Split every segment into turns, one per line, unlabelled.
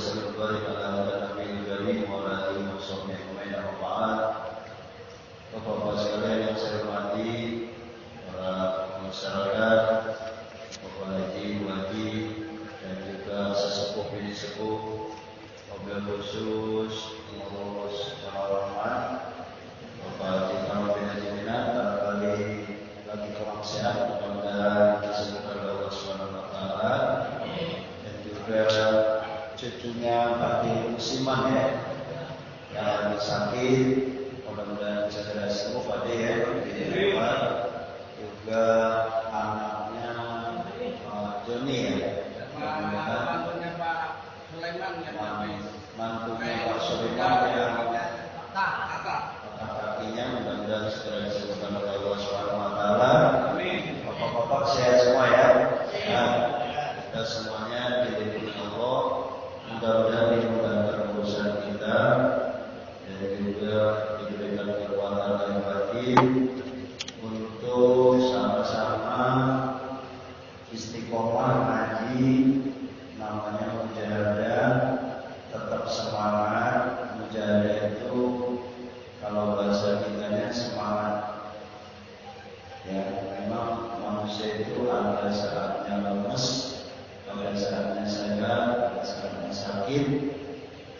wasallam ala nabiyil karim wa ala alihi washabbihi ajmain. Bapak-bapak sekalian yang saya hormati, para masyarakat, Bapak Haji, Wadi, dan juga sesepuh bini sepuh, mobil khusus pengurus Rahman, Bapak Haji Kamal bin Haji Minat, barangkali lagi kurang sehat, mudah-mudahan disembuhkan oleh Allah Subhanahu wa Ta'ala, dan juga cucunya Pak Muslimah ya, yang sakit, mudah-mudahan segera sembuh Pak ya, juga anaknya Joni ya, mantunya Pak Sulaiman Pak Sulaiman yang patah kakinya, mudah-mudahan segera disembuhkan oleh Allah Subhanahu wa Ta'ala. Bapak-bapak sehat semua ya. Nah, kita semuanya dilindungi Allah, mudah-mudahan dimudahkan urusan kita dan juga diberikan kekuatan yang batin untuk sama-sama istiqomah ngaji, namanya mujahadah, tetap semangat. Mujahadah itu kalau bahasa kitanya semangat ya, memang manusia itu ada saatnya lemes, ada saatnya sehat, ada saatnya sakit,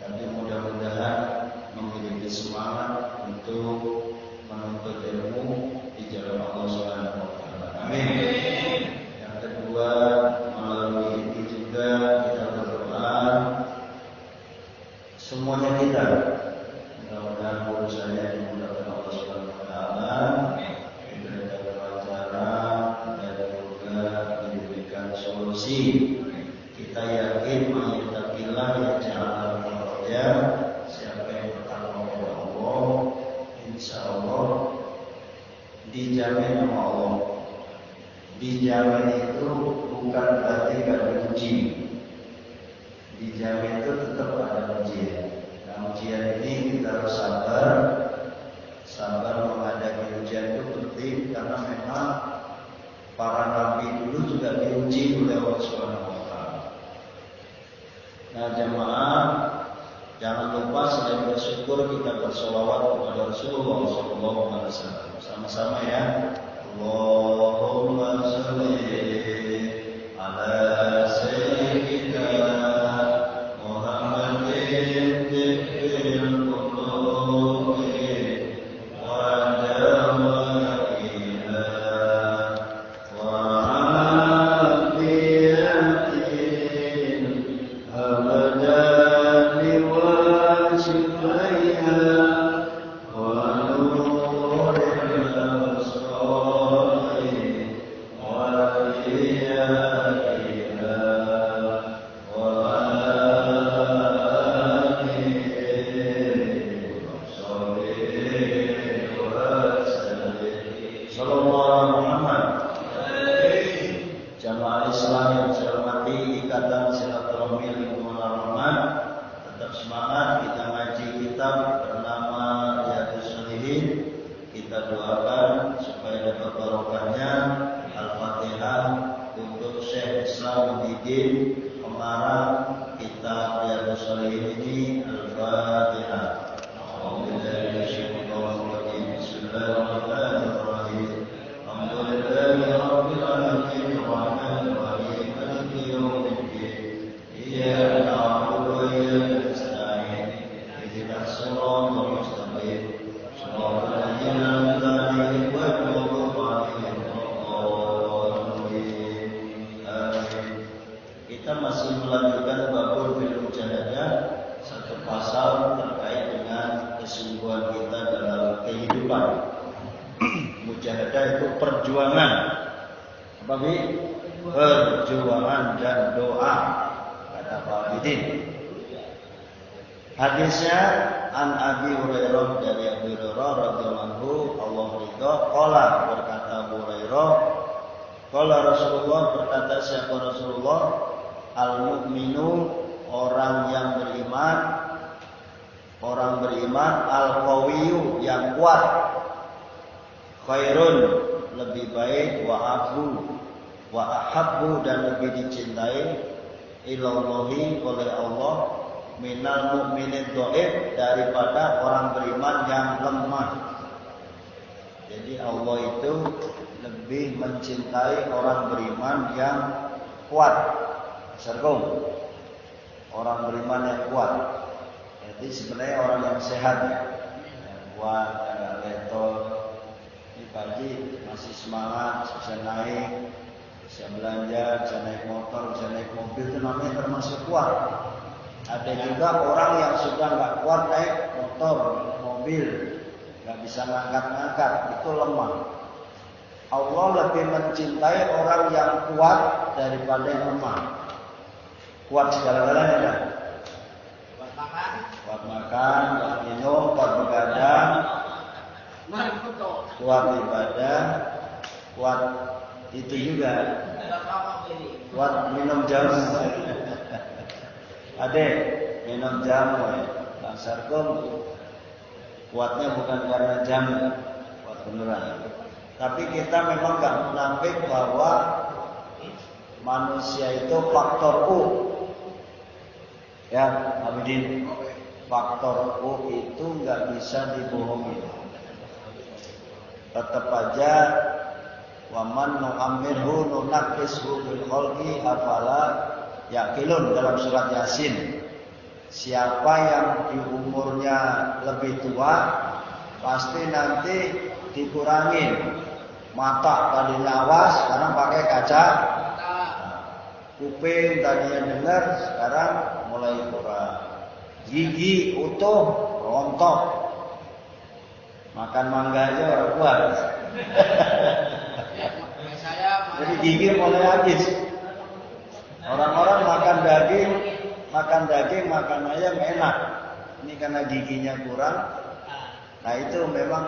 tapi mudah-mudahan memiliki semangat untuk menuntut ilmu di jalan Allah Subhanahu wa Ta'ala. Amin. Yang kedua, melalui ini juga kita berdoa semuanya kita, mudah-mudahan urusannya dimudahkan Allah Subhanahu wa Ta'ala, diberikan kelancaran dan juga diberikan solusi. Kita yakin mayyataqillah yaj'al lahu makhraja. Siapa yang bertakwa kepada Allah, insya Allah dijamin sama Allah. Dijamin itu bukan berarti gak diuji. Dijamin itu tetap ada ujian. Nah, ujian ini kita harus sabar. Sabar menghadapi ujian itu penting karena memang para nabi dulu juga diuji oleh Allah Subhanahu wa Ta'ala. Nah, jemaah, jangan lupa selain bersyukur kita bersolawat kepada Rasulullah SAW. Sama-sama ya. Allahumma sholli ala sayyidina Muhammadin tibbil qulubi wa dawaiha wa afiyatin abadani wa shifaiha wa nuril absari wa hidayatiha wa Sallallahu Muhammad. Jamaah Islam yang saya hormati, ikatan silaturahmi lingkungan Rahman, tetap semangat. Kita ngaji kitab bernama Riyadhus Shalihin. Kita doakan supaya dapat barokahnya. Al-Fatihah untuk Syekh Islam Muhyiddin pengarang kitab Riyadhus Shalihin ini. Al-Fatihah. Bismillahirrahmanirrahim. Alhamdulillahirabbil alamin arrahmanir rahim maliki yaumiddin. Iyyaka na'budu wa iyyaka nasta'in. Ihdinas siratal mustaqim. Shiratal ladzina an'amta 'alaihim ghairil maghdubi 'alaihim waladdallin. Amin. Kita masih melanjutkan babul fil mujahadah, satu pasal terkait dengan kesungguhan kita dalam kehidupan. Mujahadah itu perjuangan. Apa Bi? Perjuangan dan doa, kata Pak Bidin. Hadisnya an Abi Hurairah, dari Abu Hurairah radhiyallahu anhu, Allah ridha, qala, berkata Abu Hurairah, qala Rasulullah, berkata siapa Rasulullah, al-mu'minu, orang yang beriman, al-qawiyyu, yang kuat, khairun, lebih baik, wa ahabbu, dan lebih dicintai, ilallahi, oleh Allah,
minal mu'minin dhaif, daripada orang beriman yang lemah. Jadi Allah itu lebih mencintai orang beriman yang kuat. Assalamualaikum. Orang beriman yang kuat. Jadi sebenarnya orang yang sehat, yang kuat, agak letol. Ini pagi masih semangat, bisa naik, bisa belanja, bisa naik motor, bisa naik mobil, itu namanya termasuk kuat. Ada juga orang yang sudah nggak kuat naik motor, mobil, nggak bisa ngangkat-ngangkat, itu lemah. Allah lebih mencintai orang yang kuat daripada yang lemah. Kuat segala-galanya kan? Kuat makan, kuat minum, kuat begadang, kuat ibadah, kuat itu juga, kuat minum jamu. Adek, minum jamu ya. Langsarkum kuatnya bukan karena jamu, kuat beneran. Tapi kita memang gak menafik bahwa manusia itu faktor U. Ya, Abidin, faktor U itu nggak bisa dibohongi. Tetap aja, waman nu'ammirhu nunakishu bil khalqi afala yaqilun, dalam surat Yasin. Siapa yang di umurnya lebih tua, pasti nanti dikurangin. Mata tadinya awas, sekarang pakai kaca. Kuping tadinya dengar, sekarang mulai kurang. Gigi utuh, rontok. Makan mangga aja orang kuat. Jadi gigi mulai habis. Orang-orang makan daging, makan ayam enak. Ini karena giginya kurang. Nah itu memang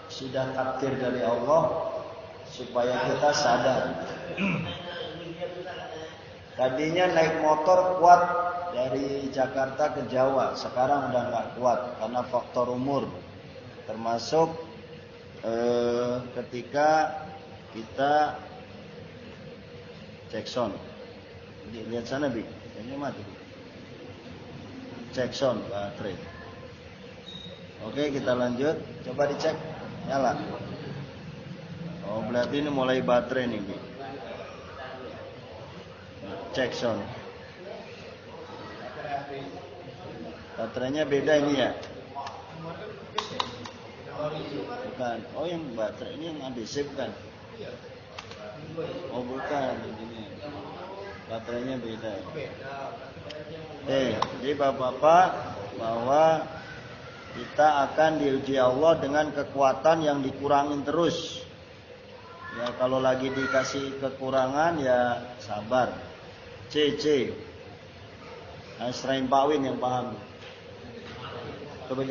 sudah takdir dari Allah supaya kita sadar. Tadinya naik motor kuat dari Jakarta ke Jawa, sekarang udah nggak kuat karena faktor umur. Termasuk ketika kita cek sound. Lihat sana Bi, kayaknya mati. Cek sound baterai. Oke, kita lanjut. Coba dicek, nyala. Oh, berarti ini mulai baterai nih Bi. Cek sound. Baterainya beda ini ya? Bukan. Oh yang baterai ini yang ADC bukan? Oh bukan. Ini. Baterainya beda. Jadi bapak-bapak, bahwa kita akan diuji Allah dengan kekuatan yang dikurangin terus. Ya kalau lagi dikasih kekurangan ya sabar. C. Nah, selain Pak Win yang paham. Coba.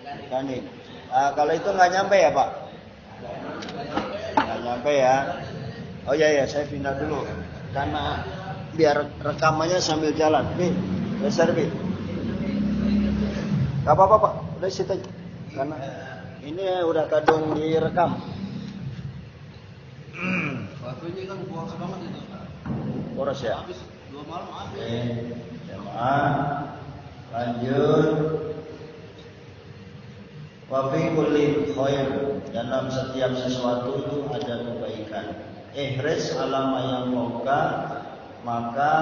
Mekanik. Kalau itu nggak nyampe ya Pak? Nggak nyampe ya. Oh iya saya pindah dulu. Karena biar rekamannya sambil jalan. Nih, geser Bi. Gak apa-apa Pak, udah situ aja. Karena ini udah kadung direkam.
Waktunya kan boros banget itu.
Boros ya?
Habis 2 malam habis.
Oke, jemaah. Lanjut. Wa fi kulli khair, dalam setiap sesuatu itu ada kebaikan. Ihris ala ma yang mauka, maka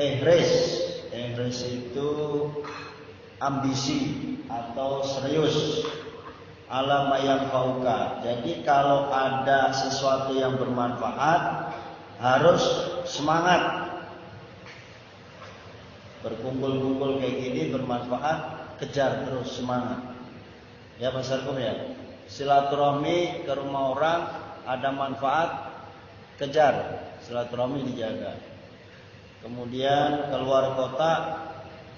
ihris itu ambisi atau serius. Ala ma yang mauka. Jadi kalau ada sesuatu yang bermanfaat harus semangat. Berkumpul-kumpul kayak gini bermanfaat, kejar terus, semangat. Ya Pak Sarkum ya. Silaturahmi ke rumah orang ada manfaat, kejar. Silaturahmi dijaga. Kemudian keluar kota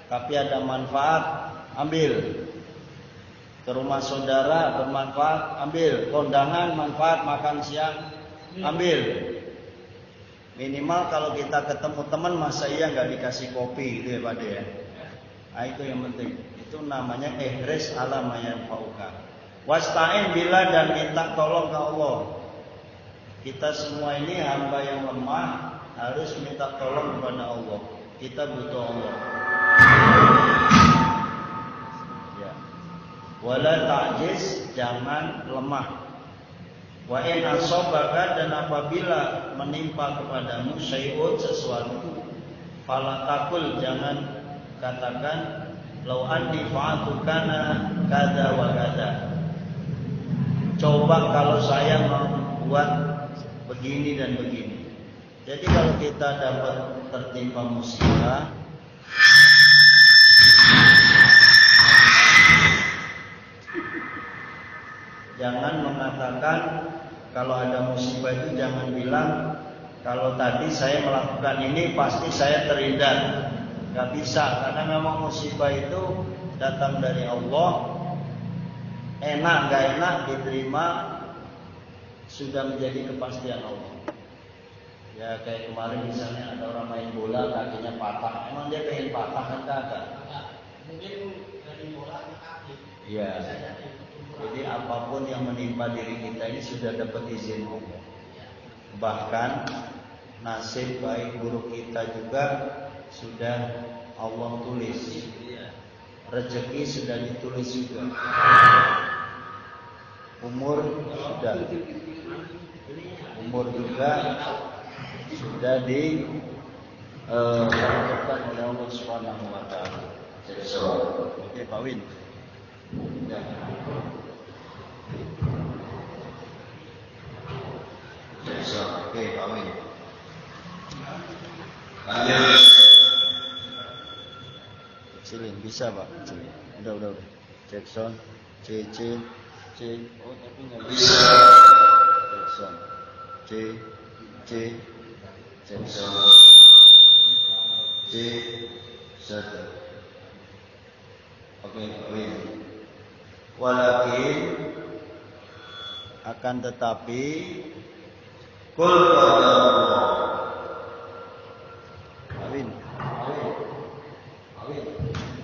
tapi ada manfaat, ambil. Ke rumah saudara bermanfaat, ambil. Kondangan manfaat, makan siang, ambil. Minimal kalau kita ketemu teman, masa iya nggak dikasih kopi gitu ya Pak ya. Nah itu yang penting. Itu namanya ihris ala ma yanfa'uka. Wasta'in billah, dan minta tolong ke Allah. Kita semua ini hamba yang lemah, harus minta tolong kepada Allah. Kita butuh Allah. Ya. Wala ta'jiz, jangan lemah. Wa in asobaka, dan apabila menimpa kepadamu syai'un, sesuatu, fala taqul, jangan katakan lau anni fa'altu kana kada wa kada. Coba kalau saya membuat begini dan begini. Jadi kalau kita dapat tertimpa musibah, jangan mengatakan kalau ada musibah itu, jangan bilang kalau tadi saya melakukan ini pasti saya terhindar. Gak bisa, karena memang musibah itu datang dari Allah. Enak gak enak diterima, sudah menjadi kepastian Allah. Ya kayak kemarin misalnya ada orang main bola kakinya patah, emang dia pengen patah kan kagak?
Mungkin dari bola ke kaki.
Iya. Jadi apapun yang menimpa diri kita ini sudah dapat izin Allah. Bahkan nasib baik buruk kita juga sudah Allah tulis. Rezeki sudah ditulis juga. Umur sudah. Umur juga sudah ditentukan oleh Allah Subhanahu wa taala. Oke, Pak Win. Ya. Oke, Pak Win. Kecilin bisa Pak, kecilin. Udah. Jackson, C. Oh tapi nggak bisa. Jackson, C. Jackson, C. Satu. Oke, Pak Win. Walakin, akan tetapi, kul qadarullah. Awin.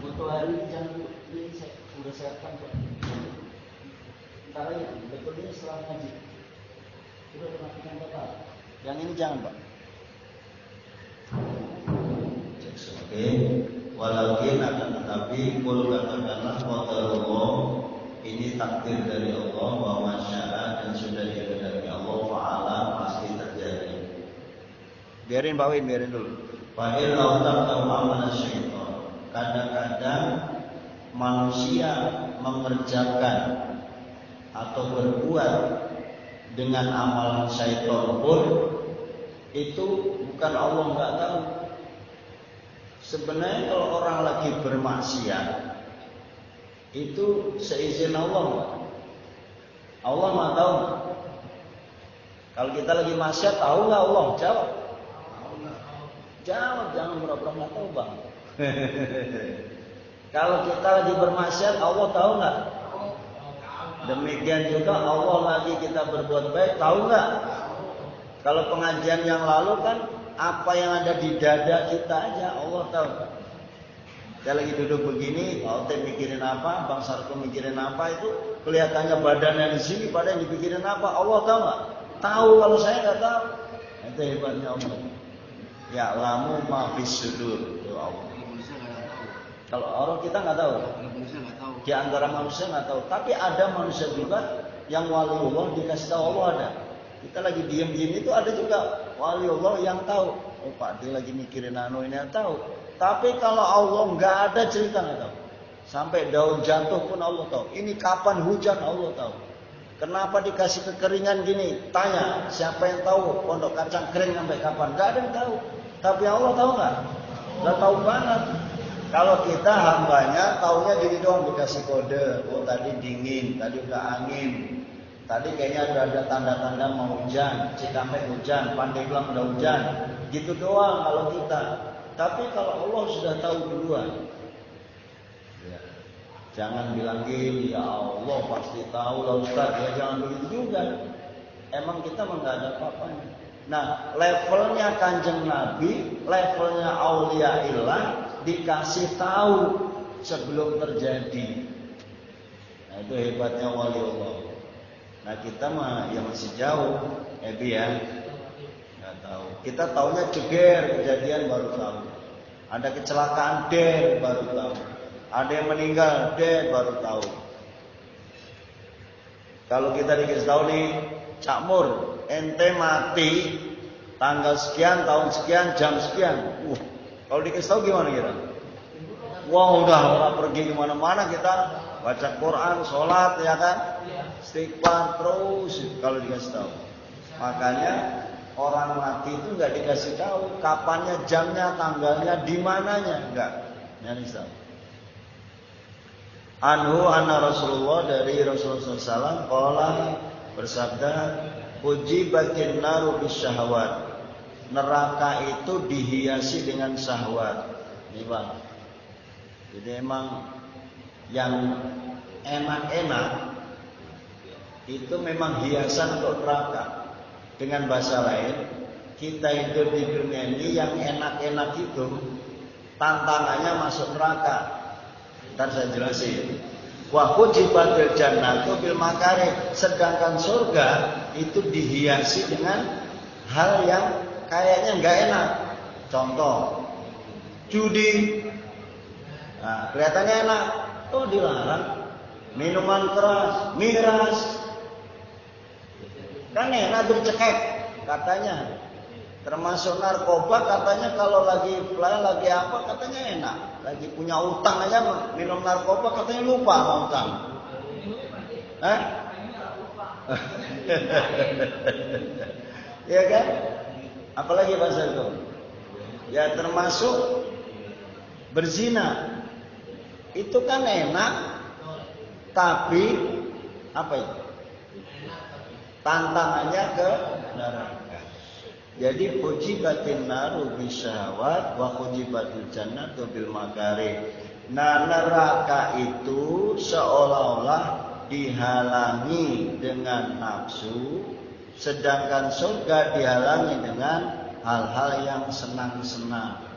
Untuk hari ini saya sudah siapkan Pak. Ntar aja, betulnya setelah ngaji. Sudah perhatikan total. Yang ini jangan Pak. Oke. Walakin akan tetapi, kul katakanlah qadarullah. Ini takdir dari Allah, bahwa syarat dan sudah dikehendaki Allah, fa'ala pasti terjadi. Biarin Pak Win, biarin dulu. Fa'il lautam ta'amana syaitan. Kadang-kadang manusia mengerjakan atau berbuat dengan amalan syaitan pun itu bukan Allah nggak tahu. Sebenarnya kalau orang lagi bermaksiat itu seizin Allah. Allah mah tahu. Kalau kita lagi maksiat, tahu nggak Allah? Jawab. Jawab, jangan pura-pura nggak tahu bang. Kalau kita lagi bermaksiat, Allah tahu nggak? Demikian juga Allah lagi kita berbuat baik, tahu nggak? Kalau pengajian yang lalu kan apa yang ada di dada kita aja Allah tahu. Kita lagi duduk begini, Ote mikirin apa, Bang Sarko mikirin apa, itu kelihatannya badannya di sini, pada yang dipikirin apa, Allah tahu nggak? Tahu, kalau saya nggak tahu. Itu hebatnya Allah. Ya lamu mafis sudur, itu Allah. Kalau orang kita nggak tahu. Di antara manusia nggak tahu. Tapi ada manusia juga yang wali Allah dikasih tahu Allah ada. Kita lagi diem-diem itu ada juga wali Allah yang tahu. Oh Pak, dia lagi mikirin anu ini tahu. Tapi kalau Allah nggak ada cerita nggak tahu. Sampai daun jatuh pun Allah tahu. Ini kapan hujan Allah tahu. Kenapa dikasih kekeringan gini? Tanya siapa yang tahu pondok kacang kering sampai kapan? Nggak ada yang tahu. Tapi Allah tahu nggak? Nggak tahu banget. Kalau kita hambanya taunya gini doang, dikasih kode. Oh tadi dingin, tadi udah angin. Tadi kayaknya ada tanda-tanda mau hujan. Cikampek hujan, Pandeglang udah hujan. Gitu doang kalau kita. Tapi kalau Allah sudah tahu duluan, ya, jangan bilang gini, ya Allah pasti tahu lah Ustaz. Ya jangan begitu juga. Emang kita nggak ada apa-apanya. Nah levelnya Kanjeng Nabi, levelnya Aulia Ilah dikasih tahu sebelum terjadi. Nah itu hebatnya wali Allah. Nah kita mah ya masih jauh, Ebi ya. Nggak tahu. Kita taunya ceger kejadian baru tahu. Ada kecelakaan, baru tahu. Ada yang meninggal, baru tahu. Kalau kita dikasih tahu nih, Cak Mur, ente mati tanggal sekian, tahun sekian, jam sekian. Kalau dikasih tahu gimana kira? Wah, udah pergi kemana-mana kita baca Quran, sholat, ya kan? Istighfar terus kalau dikasih tahu. Makanya orang mati itu nggak dikasih tahu kapannya, jamnya, tanggalnya, di mananya, enggak. Nyaris tahu. Anhu anna Rasulullah, dari Rasulullah SAW qala, bersabda, ujibatin naru bisyahwat. Neraka itu dihiasi dengan syahwat. Ini Bang. Jadi emang yang enak-enak itu memang hiasan untuk neraka. Dengan bahasa lain, kita hidup di dunia ini yang enak-enak itu tantangannya masuk neraka. Ntar saya jelasin. Wa hujibatil jannatu bil makarih. Sedangkan surga itu dihiasi dengan hal yang kayaknya nggak enak. Contoh, judi. Nah, kelihatannya enak, dilarang. Minuman keras, miras. Kan enak dicekek katanya. Termasuk narkoba katanya kalau lagi apa katanya enak. Lagi punya utang aja minum narkoba katanya lupa sama utang. Iya kan? Apalagi bahasa itu. Ya termasuk berzina. Itu kan enak, tapi apa itu? Tantangannya ke neraka. Jadi hujibatin naru bisyahwat wa hujibatil jannatu bil makarih. Nah, neraka itu seolah-olah dihalangi dengan nafsu, sedangkan surga dihalangi dengan hal-hal yang senang-senang.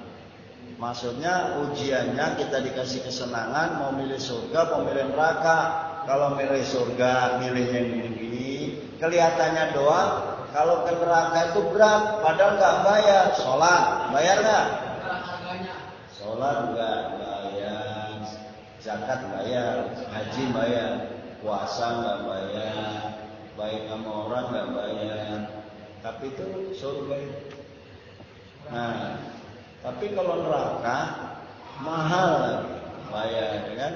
Maksudnya ujiannya kita dikasih kesenangan, mau milih surga, mau milih neraka. Kalau milih surga, milih yang ini, kelihatannya doang. Kalau ke neraka itu berat, padahal nggak bayar. Sholat, bayar nggak? Sholat nggak bayar, zakat bayar, haji bayar, puasa nggak bayar, baik sama orang nggak bayar. Tapi itu surga. Nah, tapi kalau neraka mahal lagi, bayar, kan?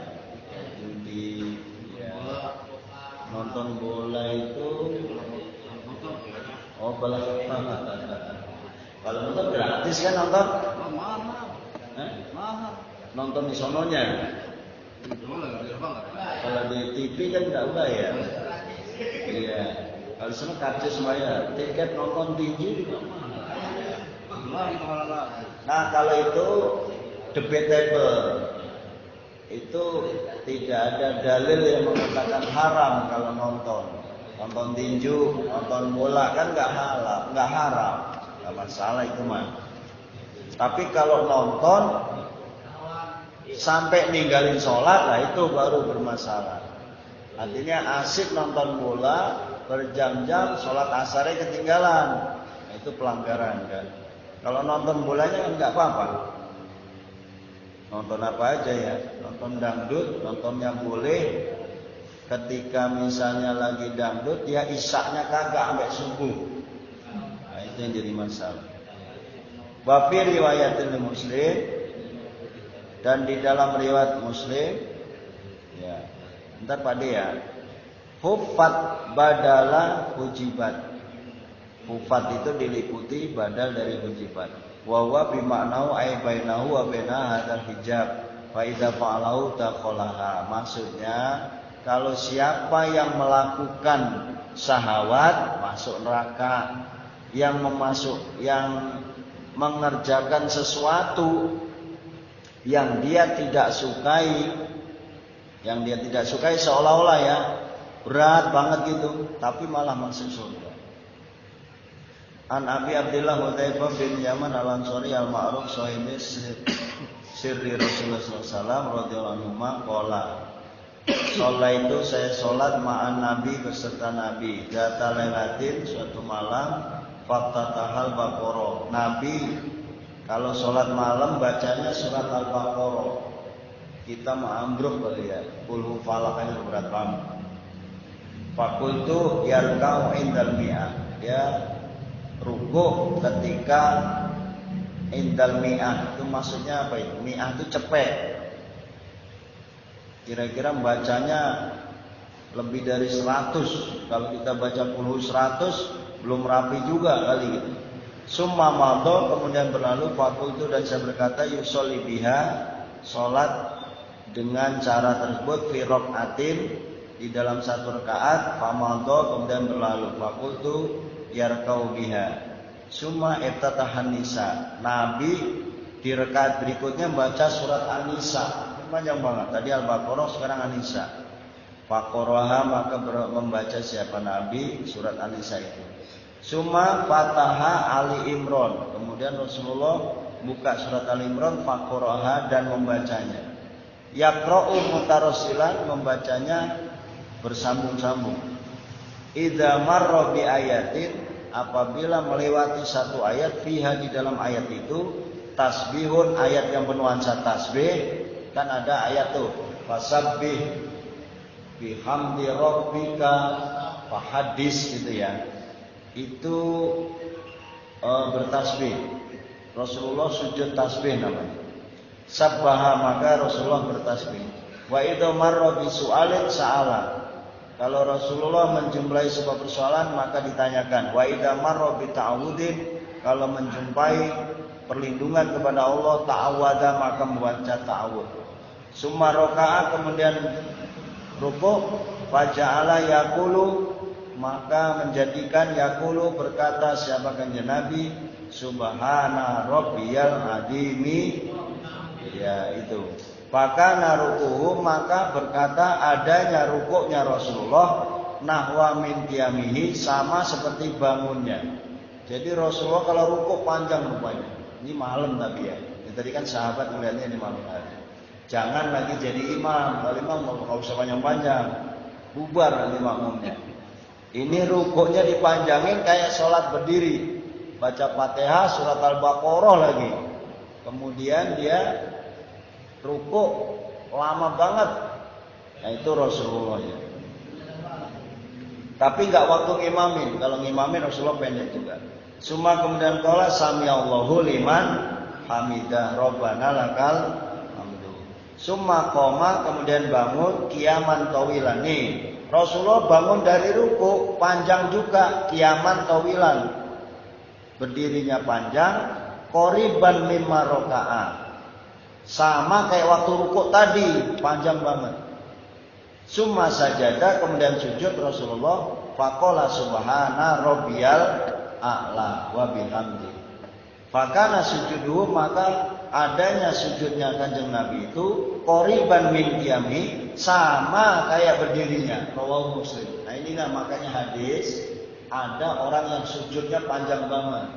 Judi, ya. Nonton bola itu. Oh, kalau nonton gratis kan nonton? Mahal. Nonton di sononya. Kalau di TV kan nggak bayar. Iya. Kalau sana karcis bayar. Tiket nonton TV juga mahal. Nah, kalau itu debatable. Itu tidak ada dalil yang mengatakan haram kalau nonton. Nonton tinju, nonton bola kan nggak haram, nggak masalah itu mah. Tapi kalau nonton sampai ninggalin sholat, lah itu baru bermasalah. Artinya asik nonton bola berjam-jam, sholat asarnya ketinggalan, nah, itu pelanggaran kan. Kalau nonton bolanya kan nggak apa-apa. Nonton apa aja ya, nonton dangdut, nontonnya boleh. Ketika misalnya lagi dangdut, ya isaknya kagak sampai subuh. Nah, itu yang jadi masalah. Wa fi riwayatil Muslim, dan di dalam riwayat Muslim, ya, ntar Pak De ya. Hufat badala hujibat. Hufat itu diliputi badal dari hujibat. Wa huwa bi ma'nahu ay bainahu wa baina hadzal hijab. Fa idza fa'alahu taqalaha. Maksudnya, kalau siapa yang melakukan syahwat masuk neraka, yang mengerjakan sesuatu yang dia tidak sukai, seolah-olah ya berat banget gitu, tapi malah masuk surga. An Abi Abdullah Hudzaifah bin Yaman al-Ansari al-Ma'ruf sahibi sirri Rasulullah SAW radhiyallahu anhu qala, sholat itu saya sholat ma'an Nabi beserta Nabi. Data lelatin suatu malam, faktatahal Baqarah. Nabi Kalau sholat malam bacanya surat Al-Baqarah. Kita ma'ambruk kali ya. Qul falakanya berat banget. Fakultu yarkau indal mi'ah. Dia rukuh ketika indal mi'ah. Itu maksudnya apa itu? Mi'ah itu cepet. Kira-kira bacanya lebih dari 100. Kalau kita baca puluh 100 belum rapi juga kali gitu. Summa madha, kemudian berlalu fakultu, dan saya berkata yusolli biha, sholat dengan cara tersebut fi rakaatin, di dalam satu rakaat. Famadha, kemudian berlalu fakultu yarkau biha. Summa iftatahan nisa, Nabi di rakaat berikutnya baca surat An-Nisa. Panjang banget, tadi Al-Baqarah, sekarang An-Nisa. Faqaraha, maka membaca siapa Nabi surat An-Nisa itu. Summa fataha Ali Imran, kemudian Rasulullah buka surat Ali Imran, faqaraha, dan membacanya. Yaqra'u mutarasilan, membacanya bersambung-sambung. Idza marra bi ayatin, apabila melewati satu ayat, fiha, di dalam ayat itu, tasbihun, ayat yang bernuansa tasbih. Kan ada ayat tuh, fasabbih bihamdi rabbika fahadis, gitu ya. Itu bertasbih. Rasulullah sujud tasbih namanya. Sabbaha, maka Rasulullah bertasbih. Wa idza marra bi su'alin sa'ala. Kalau Rasulullah menjumpai sebuah persoalan maka ditanyakan. Wa idza marra bi ta'awudin, kalau menjumpai perlindungan kepada Allah, ta'awada, maka membaca ta'awud. Summa raka'a, kemudian rukuk, faja'ala yaqulu, maka menjadikan yaqulu, berkata siapa kanjeng Nabi, subhana rabbiyal azimi. Ya itu. Fakana rukuhu, maka berkata adanya rukuknya Rasulullah, nahwa min qiyamihi, sama seperti bangunnya. Jadi Rasulullah kalau rukuk panjang rupanya. Ini malam tapi ya. Ini tadi kan sahabat melihatnya di malam hari. Jangan lagi jadi imam. Kalau imam nggak usah panjang-panjang, bubar nanti makmumnya. Ini rukuknya dipanjangin kayak sholat berdiri, baca Fatihah, surat Al-Baqarah lagi. Kemudian dia rukuk lama banget. Nah itu Rasulullah ya. Tapi nggak waktu ngimamin. Kalau ngimamin Rasulullah pendek juga. Suma kemudian qala samiallahu liman hamidah rabbana lakal hamdu. Summa qoma, kemudian bangun qiyaman tawilan. Nih, Rasulullah bangun dari ruku panjang juga, qiyaman tawilan. Berdirinya panjang, qoriban mimma raka'a. Sama kayak waktu ruku tadi, panjang banget. Summa sajada, kemudian sujud Rasulullah, faqala subhana rabbiyal a'la wa bihamdi. Fakana sujuduhu, maka adanya sujudnya kanjeng Nabi itu qoriban min qiyami, sama kayak berdirinya. Rawahu Muslim. Nah inilah makanya hadis ada orang yang sujudnya panjang banget.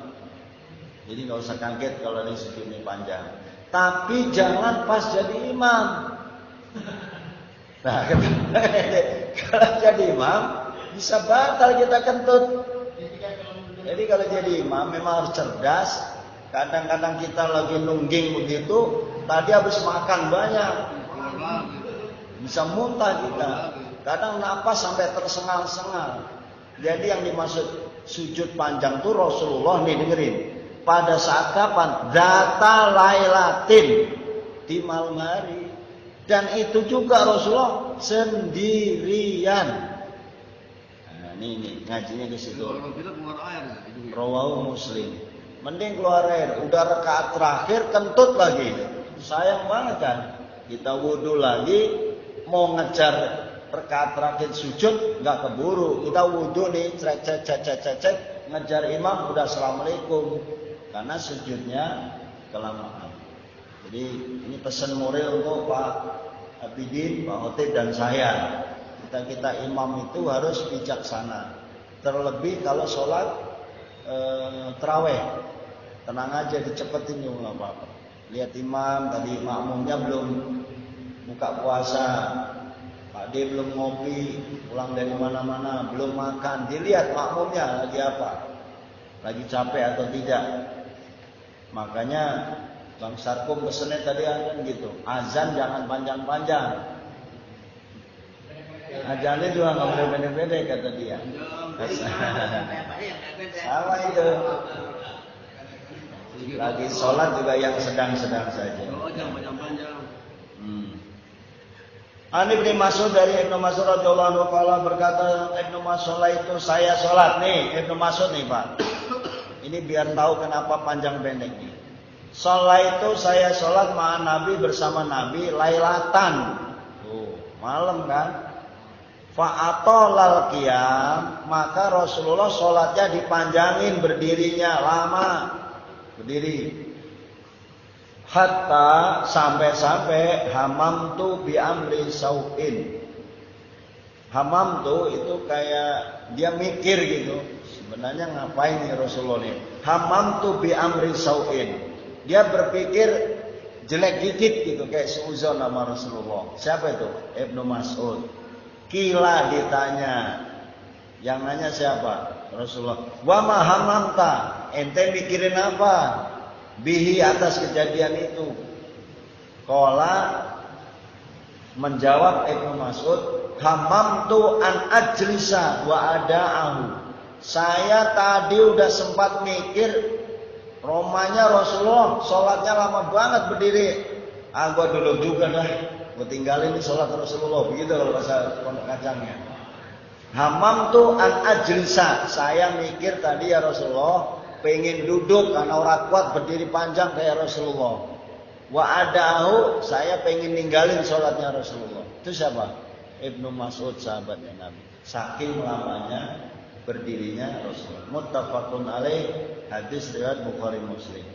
Jadi nggak usah kaget kalau ada sujudnya panjang. Tapi jangan pas jadi imam. Nah, kalau jadi imam bisa batal kita kentut. Jadi kalau jadi imam memang harus cerdas. Kadang-kadang kita lagi nungging begitu, tadi habis makan banyak, bisa muntah kita. Kadang napas sampai tersengal-sengal. Jadi yang dimaksud sujud panjang tuh Rasulullah nih dengerin. Pada saat kapan? Data lailatin, di malam hari. Dan itu juga Rasulullah sendirian. Nah, ini ngajinya ke situ. Rawahu Muslim. Mending keluar air, udah rakaat terakhir kentut lagi. Sayang banget kan? Kita wudu lagi, mau ngejar rakaat terakhir sujud, nggak keburu. Kita wudu nih, cek, ngejar imam udah assalamualaikum. Karena sujudnya kelamaan. Jadi ini pesan moral untuk Pak Abidin, Pak Hotib dan saya. Kita imam itu harus bijaksana. Terlebih kalau sholat terawih. Tenang aja, dicepetin juga nggak apa-apa. Lihat imam tadi makmumnya belum buka puasa, Pak D belum ngopi, pulang dari mana-mana, belum makan. Dilihat makmumnya lagi apa, lagi capek atau tidak. Makanya Bang Sarkum pesennya tadi kan gitu, azan jangan panjang-panjang. Azannya juga nggak boleh pendek-pendek kata dia. Sama itu. Lagi sholat juga yang sedang-sedang saja. Ani bin Mas'ud dari Ibnu Mas'ud radhiyallahu anhu berkata, Ibnu Mas'ud itu saya sholat nih, Ibnu Mas'ud nih Pak. Ini biar tahu kenapa panjang pendek nih. Sholat itu saya sholat ma'an Nabi bersama Nabi lailatan. Tuh, malam kan. Fa'atolal qiyam, maka Rasulullah sholatnya dipanjangin berdirinya lama. Berdiri. Hatta sampai-sampai hamam tu bi amri sauin. Hamam tu itu kayak dia mikir gitu. Sebenarnya ngapain nih Rasulullah nih? Hamam tu bi amri sauin. Dia berpikir jelek dikit gitu kayak seuzon nama Rasulullah. Siapa itu? Ibnu Mas'ud. Kila ditanya. Yang nanya siapa? Rasulullah. Wa ma hamamta? Ente mikirin apa? Bihi atas kejadian itu. Qala menjawab Ibnu Mas'ud, hamamtu an ajlisa wa ada'ahu. Saya tadi udah sempat mikir romanya Rasulullah sholatnya lama banget berdiri. Gua duduk juga dah, gua tinggalin nih sholat Rasulullah. Begitu kalau bahasa pondok kacangnya. Hamamtu an ajlisa. Saya mikir tadi ya Rasulullah pengen duduk karena orang kuat berdiri panjang kayak Rasulullah. Wa adahu, saya pengen ninggalin sholatnya Rasulullah. Itu siapa? Ibnu Mas'ud sahabatnya Nabi. Saking lamanya berdirinya Rasulullah. Muttafaqun alaih, hadis riwayat Bukhari Muslim.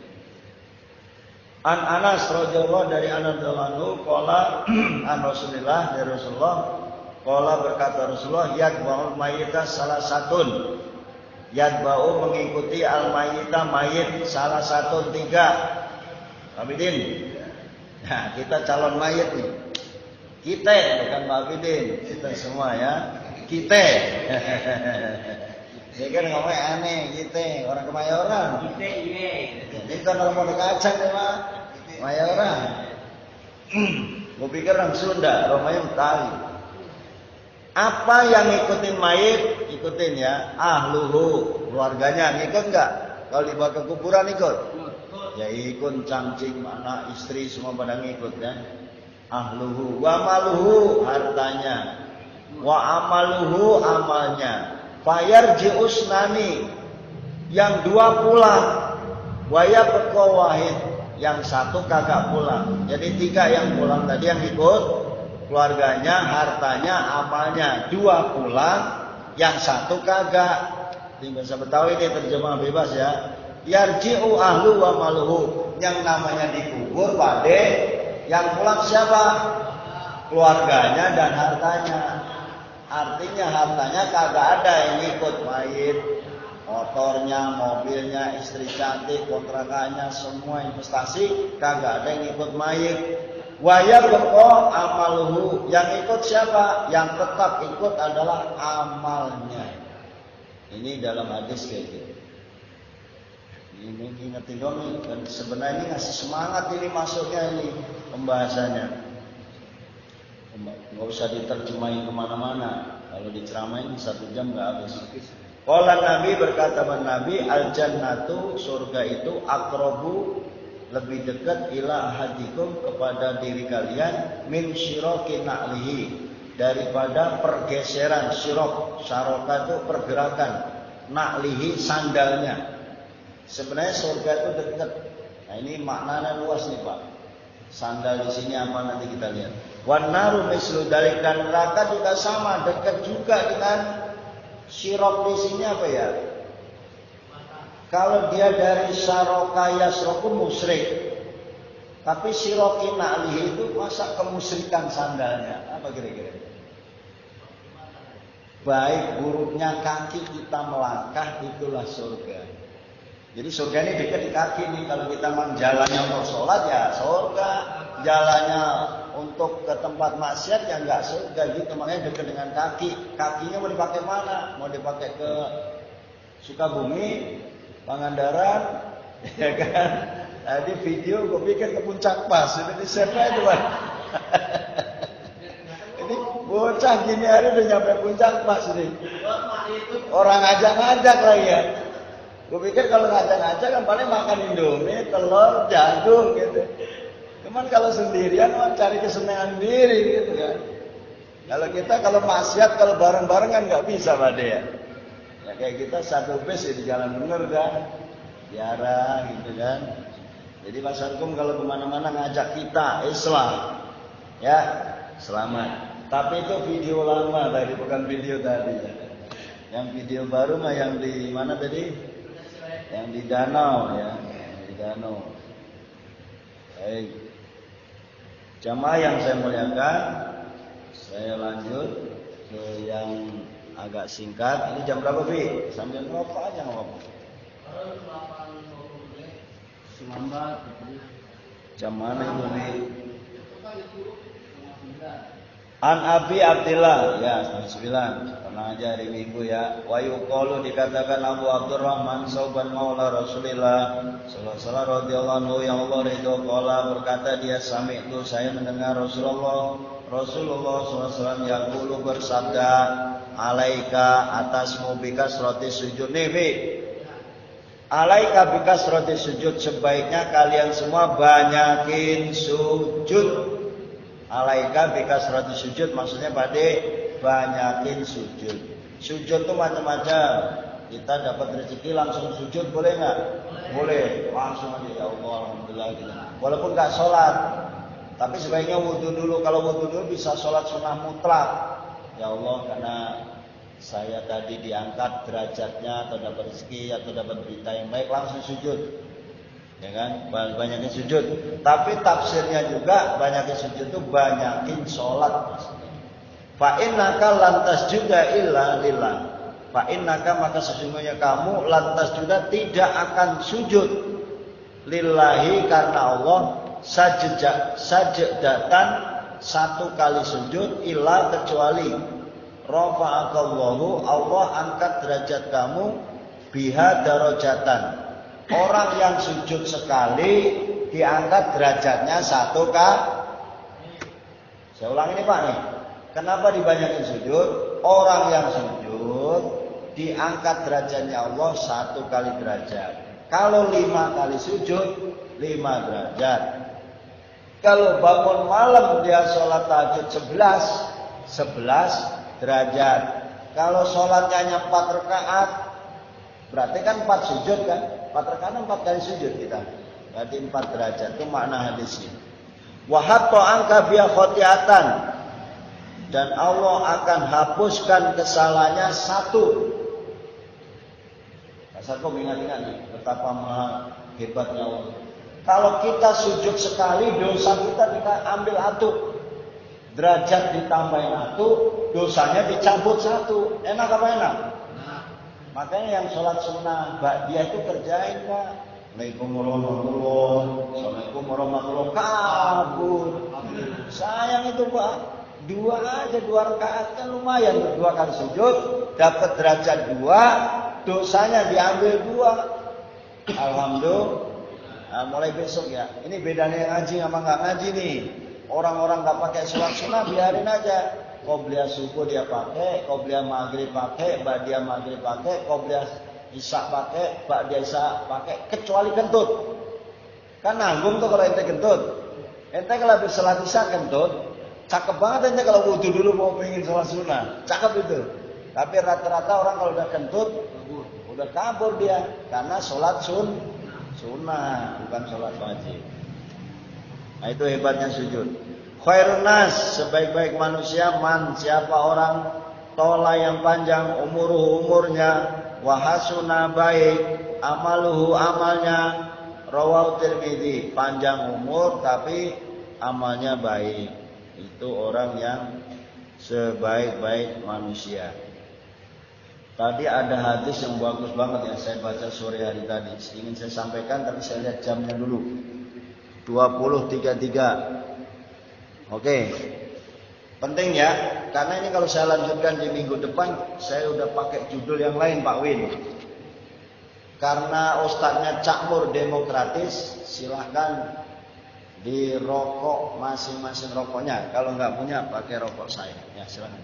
An Anas radhiyallahu dari Anas radhiyallahu anhu qala an Rasulillah dari Rasulullah qala berkata Rasulullah yadba'ul mayyita salah satun. Yadba'u mengikuti al-mayyita mayit salah satu tiga. Abidin. Nah, kita calon mayit nih. Kita bukan Pak Abidin, kita semua ya. Kita. Dia kan ngomongnya aneh, kita orang Kemayoran. Ini kan orang Pondok Kacang nih Pak. Kemayoran. Gue pikir orang Sunda, rumahnya Betawi. Apa yang ngikutin mayit, ikutin ya. Ahluhu, keluarganya ngikut enggak? Kalau dibawa ke kuburan ikut? Ya ikut, cangcing, anak, istri semua pada ngikut kan. Ahluhu, wa maluhu, hartanya. Wa amaluhu, amalnya. Fayarji'us nani, yang dua pulang. Waya wahid, yang satu kagak pulang. Jadi tiga yang pulang tadi yang ikut. Keluarganya, hartanya, amalnya. Dua pulang, yang satu kagak. Ini bahasa Betawi ini terjemah bebas ya. Yarji'u ahlu wa maluhu. Yang namanya dikubur pade, yang pulang siapa? Keluarganya dan hartanya. Artinya hartanya kagak ada yang ikut mayit. Motornya, mobilnya, istri cantik, kontrakannya, semua investasi kagak ada yang ikut mayit. Waya beko amaluhu, yang ikut siapa? Yang tetap ikut adalah amalnya. Ini dalam hadis kayak gitu. Ini ingetin dong nih, dan sebenarnya ini ngasih semangat ini masuknya ini pembahasannya. Nggak usah diterjemahin kemana-mana. Kalau diceramain 1 jam nggak habis. Qala Nabi berkata Nabi, al jannatu, surga itu aqrabu, lebih dekat ila ahadikum kepada diri kalian min syiraki na'lihi, daripada pergeseran syirok. Syaraka itu pergerakan, na'lihi sandalnya. Sebenarnya surga itu dekat. Nah ini maknanya luas nih Pak. Sandal di sini apa nanti kita lihat. Wan naru mislu dalik, dan neraka juga sama, dekat juga dengan syirok. Di sini apa ya? Kalau dia dari syaraka yasroku musyrik, tapi syiraki na'lihi itu masa kemusyrikan sandalnya? Apa kira-kira? Baik buruknya kaki kita melangkah, itulah surga. Jadi surga ini dekat di kaki nih. Kalau kita memang jalannya untuk sholat ya surga, jalannya untuk ke tempat maksiat ya enggak surga gitu. Makanya dekat dengan kaki. Kakinya mau dipakai mana? Mau dipakai ke Sukabumi, Pangandaran, ya kan? Tadi video gue pikir ke puncak pas. Ini siapa itu Pak? Ini bocah gini hari udah nyampe puncak pas nih. Orang ngajak-ngajak lagi ya. Gue pikir kalau ngajak-ngajak kan paling makan Indomie, telur, jagung gitu. Cuman kalau sendirian mah cari kesenangan diri gitu kan. Kalau kita kalau maksiat kalau bareng-bareng kan nggak bisa Pak De ya. Ya kayak kita satu bis ya di jalan bener kan. Jarang gitu kan. Jadi Mas Ankum kalau kemana-mana ngajak kita Islam, ya selamat. Tapi itu video lama tadi, bukan video tadi. Yang video baru mah yang di mana tadi? Yang di danau ya, di danau. Baik. Jamaah yang saya muliakan, saya lanjut ke yang agak singkat. Ini jam berapa Bi? Sambil ngerokok aja nggak apa-apa. Jam mana itu Bi? An Abi Abdillah ya 9 pernah aja hari Minggu ya. Wa yuqalu dikatakan Abu Abdurrahman Sauban Maula Rasulillah sallallahu alaihi wasallam radhiyallahu anhu yang Allah ridho qala berkata dia sami'tu saya mendengar Rasulullah sallallahu alaihi wasallam yaqulu bersabda alaika atasmu bikas roti sujud nih alaika bikas roti sujud sebaiknya kalian semua banyakin sujud. Alaika bikas roti sujud maksudnya pada banyakin sujud. Sujud itu macam-macam. Kita dapat rezeki langsung sujud boleh nggak? Boleh. Langsung aja ya Allah alhamdulillah gitu. Walaupun nggak sholat, tapi sebaiknya wudhu dulu. Kalau wudhu dulu bisa sholat sunnah mutlak. Ya Allah karena saya tadi diangkat derajatnya atau dapat rezeki atau dapat berita yang baik langsung sujud. Ya kan, banyakin sujud. Tapi tafsirnya juga banyakin sujud itu banyakin sholat. Fa innaka lantas juga illa lillah. Fa innaka maka sesungguhnya kamu lantas juga tidak akan sujud lillahi karena Allah sajdatan satu kali sujud illa kecuali rafa'akallahu Allah angkat derajat kamu biha darajatan. Orang yang sujud sekali diangkat derajatnya satu kali. Saya ulang ini Pak nih. Kenapa dibanyakin sujud? Orang yang sujud diangkat derajatnya Allah satu kali derajat. Kalau 5 kali sujud 5 derajat. Kalau bangun malam dia sholat tahajud 11 derajat. Kalau sholatnya 4 rakaat berarti kan 4 sujud kan? 4 rakaat 4 kali sujud kita. Berarti 4 derajat. Itu makna hadisnya. Wa hatta anka biya khotiatan. Dan Allah akan hapuskan kesalahannya 1. Asal kau ingat-ingat nih betapa maha hebatnya Allah. Kalau kita sujud sekali dosa kita ambil 1. Derajat ditambahin 1, dosanya dicabut 1. Enak apa enak? Makanya yang sholat sunnah dia itu kerjain Pak. Assalamualaikum warahmatullahi Assalamualaikum warahmatullahi kabur. Sayang itu Pak. 2 aja 2 rakaat kan lumayan. 2 kali sujud dapat derajat 2, dosanya diambil 2. Alhamdulillah. Nah, mulai besok ya. Ini bedanya yang ngaji sama nggak ngaji nih. Orang-orang nggak pakai sholat sunnah biarin aja. Qobliyah subuh dia pakai, qobliyah maghrib pakai, ba'diyah maghrib pakai, qobliyah isya pakai, ba'diyah isya pakai, kecuali kentut. Kan nanggung tuh kalau ente kentut. Ente kalau habis salat isya kentut, cakep banget ente kalau wudu dulu mau pengen sholat sunnah. Cakep itu. Tapi rata-rata orang kalau udah kentut, udah kabur dia. Karena sholat sunnah, bukan sholat wajib. Nah itu hebatnya sujud. Khairun nas, sebaik-baik manusia man siapa orang tola yang panjang umurnya wahasuna baik amaluhu amalnya rawahu Tirmidzi panjang umur tapi amalnya baik itu orang yang sebaik-baik manusia. Tadi ada hadis yang bagus banget yang saya baca sore hari tadi ingin saya sampaikan tapi saya lihat jamnya dulu 20.33. Oke, penting ya, karena ini kalau saya lanjutkan di minggu depan, saya udah pakai judul yang lain Pak Win. Karena ustadznya cakmur demokratis, silahkan dirokok masing-masing rokoknya. Kalau nggak punya pakai rokok saya. Ya silahkan.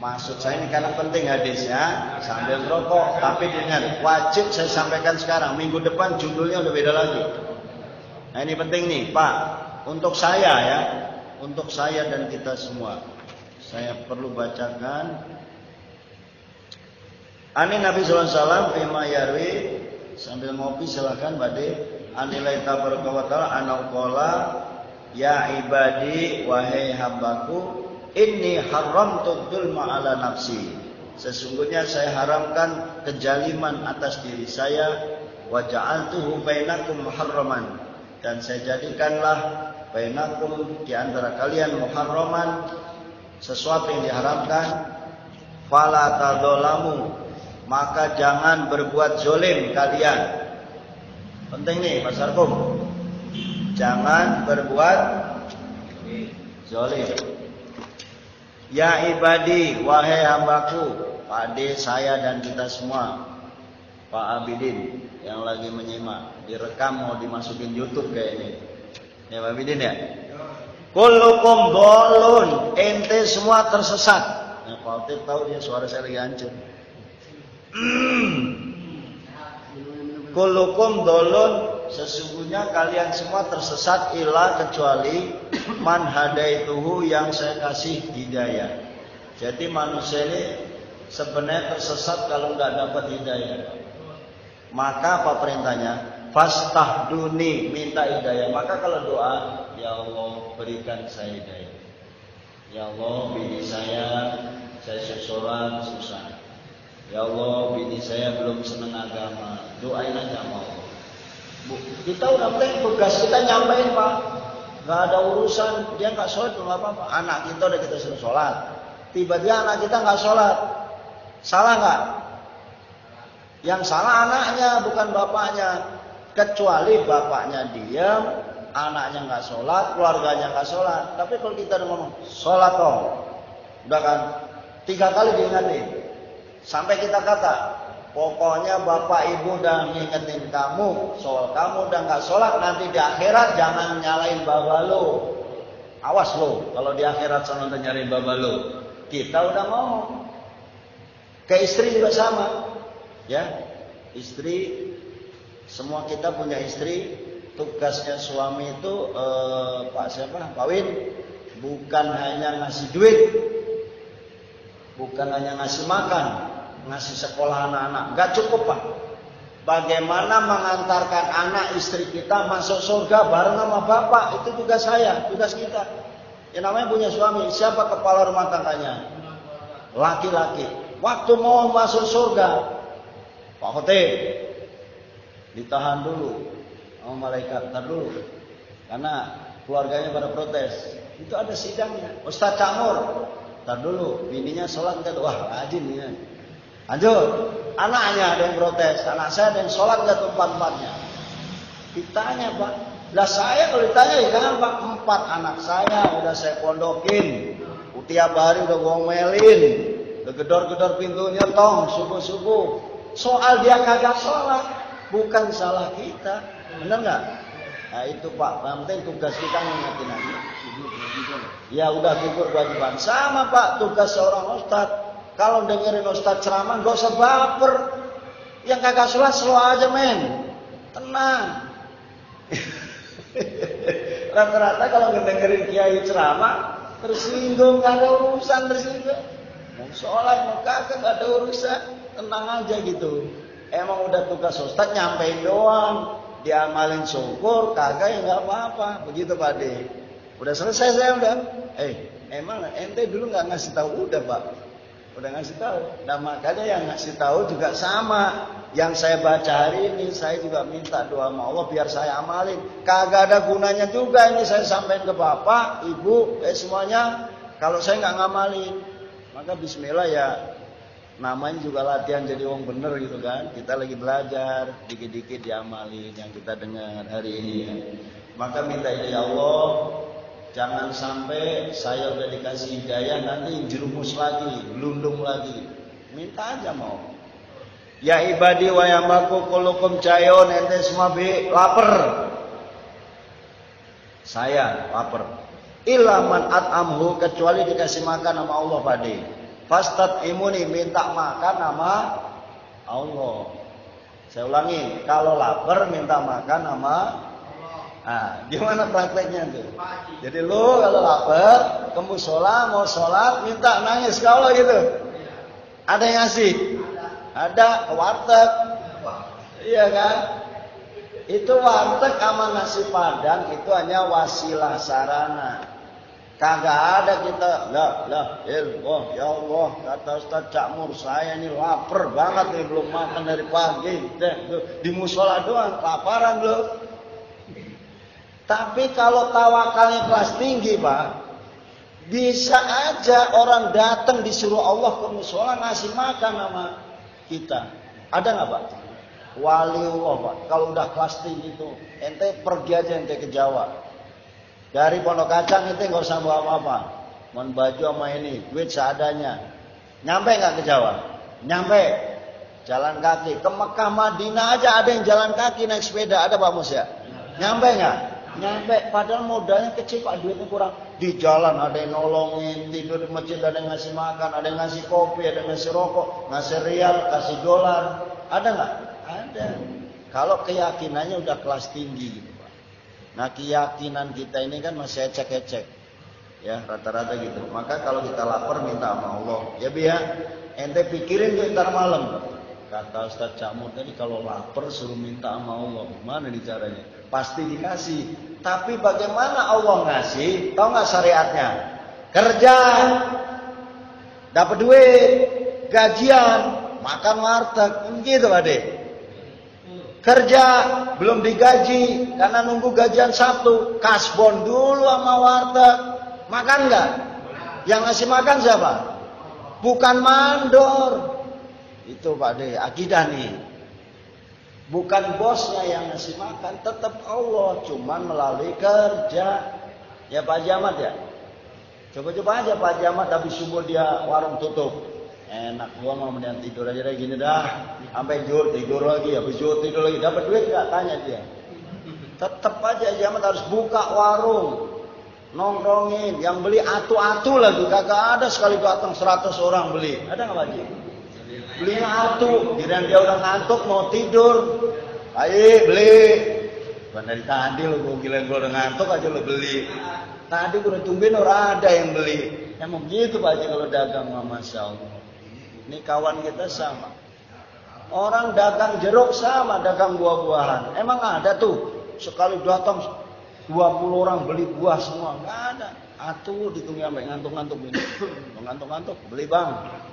Maksud saya ini karena penting hadisnya sambil rokok. Tapi dengan wajib saya sampaikan sekarang. Minggu depan judulnya udah beda lagi. Nah ini penting nih Pak. Untuk saya ya. Untuk saya dan kita semua. Saya perlu bacakan. Ani Nabi sallallahu alaihi wasallam fima yarwi, sambil ngopi silakan Bade. Anilai tabaraka wa taala anaqala ya ibadi wahai hambaku inni haramtu dzulma ala nafsi. Sesungguhnya saya haramkan kezaliman atas diri saya wa ja'altuhu bainakum muharraman, dan saya jadikanlah bainakum di antara kalian muharraman, sesuatu yang diharamkan. Fala tadzalamu, maka jangan berbuat zolim kalian. Penting nih Mas Sarkum. Jangan berbuat zolim. Ya ibadi, wahai hambaku. Pak Ade, saya dan kita semua. Pak Abidin yang lagi menyimak. Direkam mau dimasukin YouTube kayak ini. Ya Pak Abidin ya. Kullukum dolun, ente semua tersesat. Nah, Pak Altif tahu dia suara saya lagi hancur. Kullukum dolun, sesungguhnya kalian semua tersesat illa kecuali man hadaituhu, yang saya kasih hidayah. Jadi manusia ini sebenarnya tersesat kalau nggak dapat hidayah. Maka apa perintahnya? Fastahduni, minta hidayah. Maka kalau doa, ya Allah berikan saya hidayah. Ya Allah, bini saya seseorang susah. Ya Allah, bini saya belum senang agama. Doain aja sama Allah. Bu, kita udah penting tugas kita nyampein Pak. Gak ada urusan, dia gak sholat nggak apa-apa. Anak kita udah kita suruh sholat. Tiba-tiba anak kita gak sholat. Salah gak? Yang salah anaknya, bukan bapaknya. Kecuali bapaknya diam, anaknya gak sholat, keluarganya gak sholat. Tapi kalau kita udah ngomong, sholat dong. Udah kan? 3 kali diingatin. Sampai kita kata, pokoknya bapak ibu udah ngingetin kamu, soal kamu udah gak sholat, nanti di akhirat jangan nyalain baba lo. Awas lo, kalau di akhirat sana udah nyalain baba lo. Kita udah ngomong. Ke istri juga sama. Ya, istri, semua kita punya istri. Tugasnya suami itu, Pak Win, bukan hanya ngasih duit, bukan hanya ngasih makan, ngasih sekolah anak-anak, nggak cukup Pak. Bagaimana mengantarkan anak istri kita masuk surga bareng sama bapak, itu tugas saya, tugas kita. Yang namanya punya suami, siapa kepala rumah tangganya? Laki-laki. Waktu mau masuk surga, Pak Khotib, ditahan dulu sama malaikat, tar dulu, karena keluarganya pada protes. Itu ada sidangnya. Ustaz Camur, tar dulu, bininya sholat nggak? Wah rajin nih. Lanjut, anaknya ada yang protes, anak saya ada yang sholat nggak tuh 4-4-nya. Ditanya Pak, lah saya kalau ditanya ya kan Pak, 4 anak saya udah saya pondokin, tiap hari udah ngomelin, udah gedor-gedor pintunya tong subuh-subuh. Soal dia kagak sholat, bukan salah kita, benar nggak? Nah itu Pak, yang penting tugas kita ngingetin aja. Ya udah gugur kewajiban. Sama Pak, tugas seorang ustadz. Kalau dengerin ustadz ceramah, gak usah baper. Yang kagak sholat slow aja men, tenang. Rata-rata kalau dengerin kiai ceramah tersinggung, gak ada urusan tersinggung. Mau sholat mau kagak gak ada urusan, tenang aja gitu. Emang udah tugas ustadz nyampein doang, diamalin syukur, kagak ya nggak apa-apa. Begitu Pak De. Udah selesai saya udah. Emang ente dulu nggak ngasih tahu? Udah Pak, udah ngasih tahu. Nah makanya yang ngasih tahu juga sama. Yang saya baca hari ini, saya juga minta doa sama Allah biar saya amalin. Kagak ada gunanya juga ini saya sampaikan ke bapak, ibu, semuanya. Kalau saya nggak ngamalin, maka Bismillah ya. Namanya juga latihan jadi orang bener gitu kan. Kita lagi belajar, dikit-dikit diamalin yang kita dengar hari ini. Maka minta ya Allah, jangan sampai saya udah dikasih hidayah nanti jerumus lagi, gelundung lagi. Minta aja mau. Ya ibadi wa yamaku kulukum cayon ente semua lapar. Saya lapar. Ilaman at'amhu kecuali dikasih makan sama Allah pade. Fastat imuni minta makan sama Allah. Saya ulangi, kalau lapar minta makan sama gimana prakteknya tuh? Jadi lu kalau lapar ke mushola mau sholat minta nangis ke Allah gitu. Ada yang ngasih? Ada ke warteg, iya kan? Itu warteg sama nasi padang itu hanya wasilah sarana. Kagak ada kita, ya Allah, kata Ustaz Cakmur, saya ini lapar banget nih belum makan dari pagi. Di musola doang, laparan loh. Tapi kalau tawakalnya kelas tinggi, Pak, bisa aja orang datang disuruh Allah ke musola ngasih makan sama kita. Ada nggak, Pak? Waliullah, Pak. Kalau udah kelas tinggi itu, ente pergi aja ente ke Jawa. Dari Pondok Kacang ente nggak usah bawa apa-apa. Mon baju sama ini, duit seadanya. Nyampe nggak ke Jawa? Nyampe. Jalan kaki. Ke Mekah Madinah aja ada yang jalan kaki naik sepeda. Ada Pak Mus ya? Nyampe nggak? Nyampe. Padahal modalnya kecil, Pak. Duitnya kurang. Di jalan ada yang nolongin, tidur di masjid ada yang ngasih makan, ada yang ngasih kopi, ada yang ngasih rokok, ngasih rial, kasih dolar. Ada nggak? Ada. Kalau keyakinannya udah kelas tinggi gitu, Pak. Nah, keyakinan kita ini kan masih ecek-ecek. Ya, rata-rata gitu. Maka kalau kita lapar minta sama Allah. Ya, Bi ya. Ente pikirin tuh ntar malam. Kata Ustaz Cakmur tadi kalau lapar suruh minta sama Allah. Gimana nih caranya? Pasti dikasih. Tapi bagaimana Allah ngasih? Tahu nggak syariatnya? Kerja, dapat duit, gajian, makan warteg, gitu Ade. Kerja belum digaji karena nunggu gajian Sabtu, kasbon dulu sama warteg, makan nggak? Yang ngasih makan siapa? Bukan mandor. Itu Pak De, akidah nih. Bukan bosnya yang ngasih makan, tetap Allah, cuman melalui kerja. Ya Pak Jamat ya. Coba-coba aja Pak Jamat habis subuh dia warung tutup. Enak gua mau mendingan tidur aja deh gini dah. Sampai zuhur tidur lagi, habis zuhur tidur lagi. Dapat duit enggak? Tanya dia. Tetap aja Jamat harus buka warung. Nongkrongin, yang beli atu-atu lagi. Kagak ada sekali datang 100 orang beli. Ada enggak Pak Ji? Belinya atu, kirain dia udah ngantuk mau tidur. Ayo beli. Bukan dari tadi lo gue gila gue udah ngantuk aja lo beli. Tadi gue udah tungguin orang ada yang beli. Emang begitu Pak Haji kalau dagang, Masya Allah. Ini kawan kita sama. Orang dagang jeruk sama, dagang buah-buahan. Emang ada tuh sekali datang 20 orang beli buah semua? Nggak ada. Atu ditunggu sampai ngantuk-ngantuk ini. Ngantuk-ngantuk beli bang,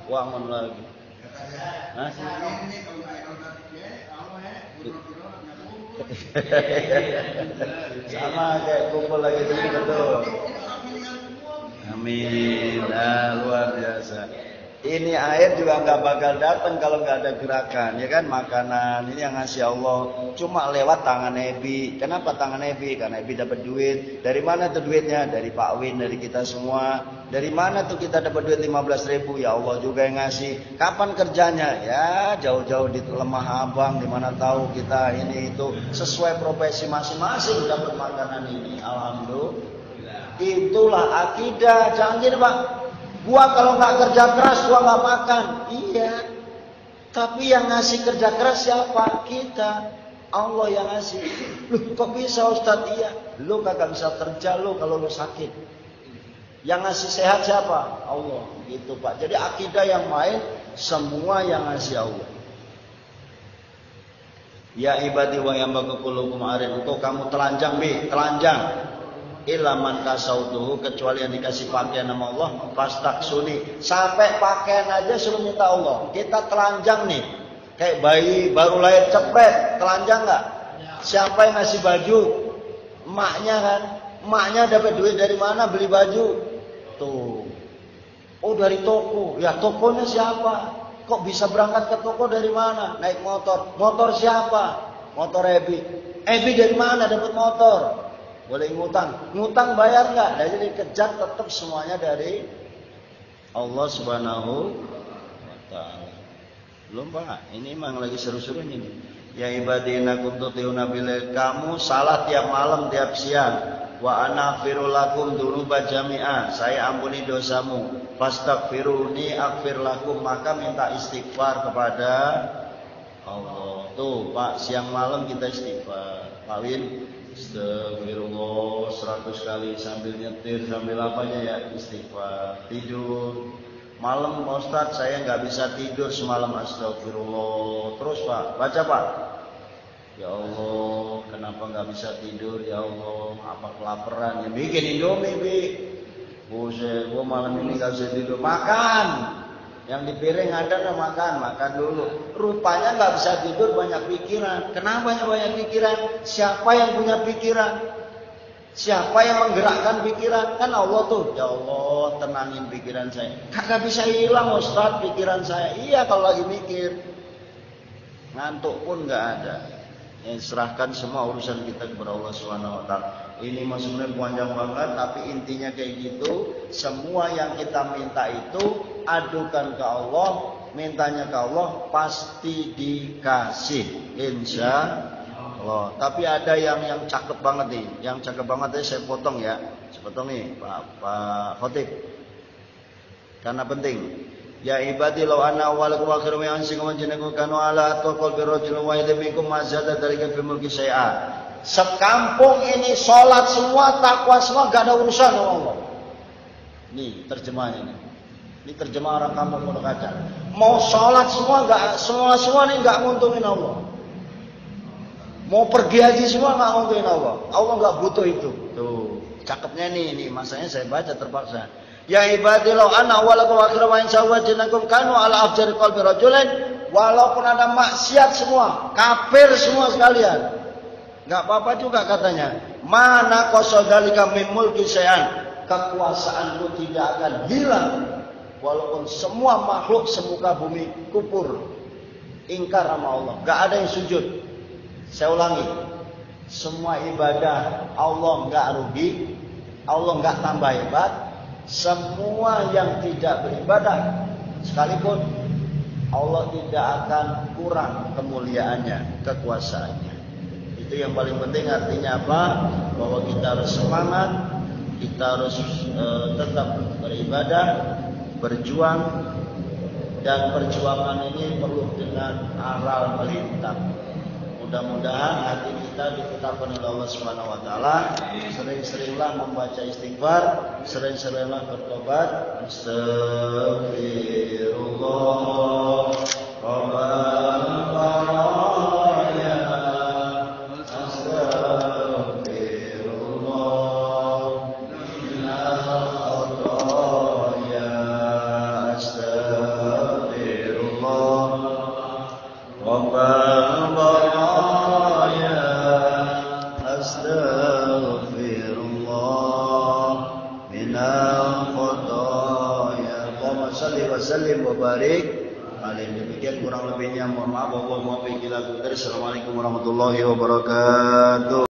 uangan lagi. Hah? Sama kayak kumpul lagi gitu tuh. Amin. Luar biasa. Ini air juga nggak bakal datang kalau nggak ada gerakan, ya kan? Makanan ini yang ngasih Allah. Cuma lewat tangan Ebi. Kenapa tangan Ebi? Karena Ebi dapat duit. Dari mana tuh duitnya? Dari Pak Win, dari kita semua. Dari mana tuh kita dapat duit 15.000? Ya Allah juga yang ngasih. Kapan kerjanya? Ya jauh-jauh di Lemah Abang. Dimana tahu kita ini itu sesuai profesi masing-masing dapat makanan ini. Alhamdulillah. Itulah akidah. Jangan gini Pak. Gua kalau nggak kerja keras gua nggak makan. Iya. Tapi yang ngasih kerja keras siapa? Kita. Allah yang ngasih. Loh kok bisa Ustaz? Iya. Lu kagak bisa kerja lu kalau lu sakit. Yang ngasih sehat siapa? Allah. Gitu Pak. Jadi akidah yang main semua yang ngasih Allah. Ya ibadi wa yambaqu qulukum arif. Engkau kamu telanjang Bi, telanjang. Ilaman kasautuhu kecuali yang dikasih pakaian sama Allah fastaksuni. Sampai pakaian aja suruh minta Allah. Kita telanjang nih. Kayak bayi baru lahir cepet, telanjang enggak? Siapa yang ngasih baju? Emaknya kan. Emaknya dapat duit dari mana beli baju? Tuh. Oh dari toko. Ya tokonya siapa? Kok bisa berangkat ke toko dari mana? Naik motor. Motor siapa? Motor Ebi. Ebi dari mana dapat motor? Boleh ngutang. Ngutang bayar nggak? Nah, jadi kejar tetap semuanya dari Allah Subhanahu wa Ta'ala. Belum Pak, ini emang lagi seru-serunya nih. Ya ibadina kuntu tiuna bilal, kamu salah tiap malam tiap siang. Wa ana firulakum dunuba jami'a, saya ampuni dosamu. Fastaghfiruni aghfir lakum, maka minta istighfar kepada Allah. Tuh Pak, siang malam kita istighfar. Pak Win, astagfirullah 100 kali sambil nyetir, sambil apanya ya, istighfar. Tidur malam Pak Ustadz, saya nggak bisa tidur semalam, astagfirullah. Terus Pak, baca Pak. Ya Allah, kenapa nggak bisa tidur? Ya Allah, apa kelaparan? Ya bikin Indomie, Bi. Buset, gua malam ini nggak bisa tidur. Makan. Yang di piring ada makan dulu. Rupanya nggak bisa tidur, banyak pikiran. Kenapa banyak pikiran? Siapa yang punya pikiran? Siapa yang menggerakkan pikiran? Kan Allah tuh. Ya Allah, tenangin pikiran saya. Kagak bisa hilang Ustaz pikiran saya. Iya kalau lagi mikir. Ngantuk pun nggak ada. Yang serahkan semua urusan kita kepada Allah Subhanahu wa taala. Ini maksudnya panjang banget, tapi intinya kayak gitu. Semua yang kita minta itu adukan ke Allah, mintanya ke Allah, pasti dikasih. Insya Allah. Tapi ada yang cakep banget nih. Yang cakep banget nih saya potong ya. Saya potong nih Pak Khotib. Karena penting. Ya ibadi law anna awwalakum wa akhirakum wa ansikum wa jinnakum kanu ala taqal bi rajulin wahidin minkum ma zada dzalika fi mulki syai'a. Sekampung ini salat semua, takwa semua, enggak ada urusan sama Allah. Nih terjemahannya nih. Ini terjemah orang kampung Pondok Kaca. Mau salat semua enggak, semua nih enggak nguntungin Allah. Mau pergi haji semua enggak nguntungin Allah. Allah enggak butuh itu. Tuh, cakepnya nih masanya saya baca terpaksa. Ya ibadilau anna walakum akhirakum wa insyaallah jinakum kanu ala afjari qalbi rajulain, walaupun ada maksiat semua, kafir semua sekalian. Enggak apa-apa juga katanya. Mana qasadzalika min mulki syai'an, kekuasaanku tidak akan hilang walaupun semua makhluk semuka bumi kufur, ingkar sama Allah. Enggak ada yang sujud. Saya ulangi. Semua ibadah Allah enggak rugi, Allah enggak tambah hebat. Semua yang tidak beribadah sekalipun Allah tidak akan kurang kemuliaannya, kekuasaannya. Itu yang paling penting. Artinya apa? Bahwa kita harus semangat, kita harus tetap beribadah, berjuang, dan perjuangan ini perlu dengan aral melintang. Mudah-mudahan hati kita ditetapkan oleh Allah Subhanahu wa taala. Sering-seringlah membaca istighfar, sering-seringlah bertobat. Astagfirullah Wasallim wa barik alaihi. Demikian kurang lebihnya mohon maaf. Assalamualaikum warahmatullahi wabarakatuh.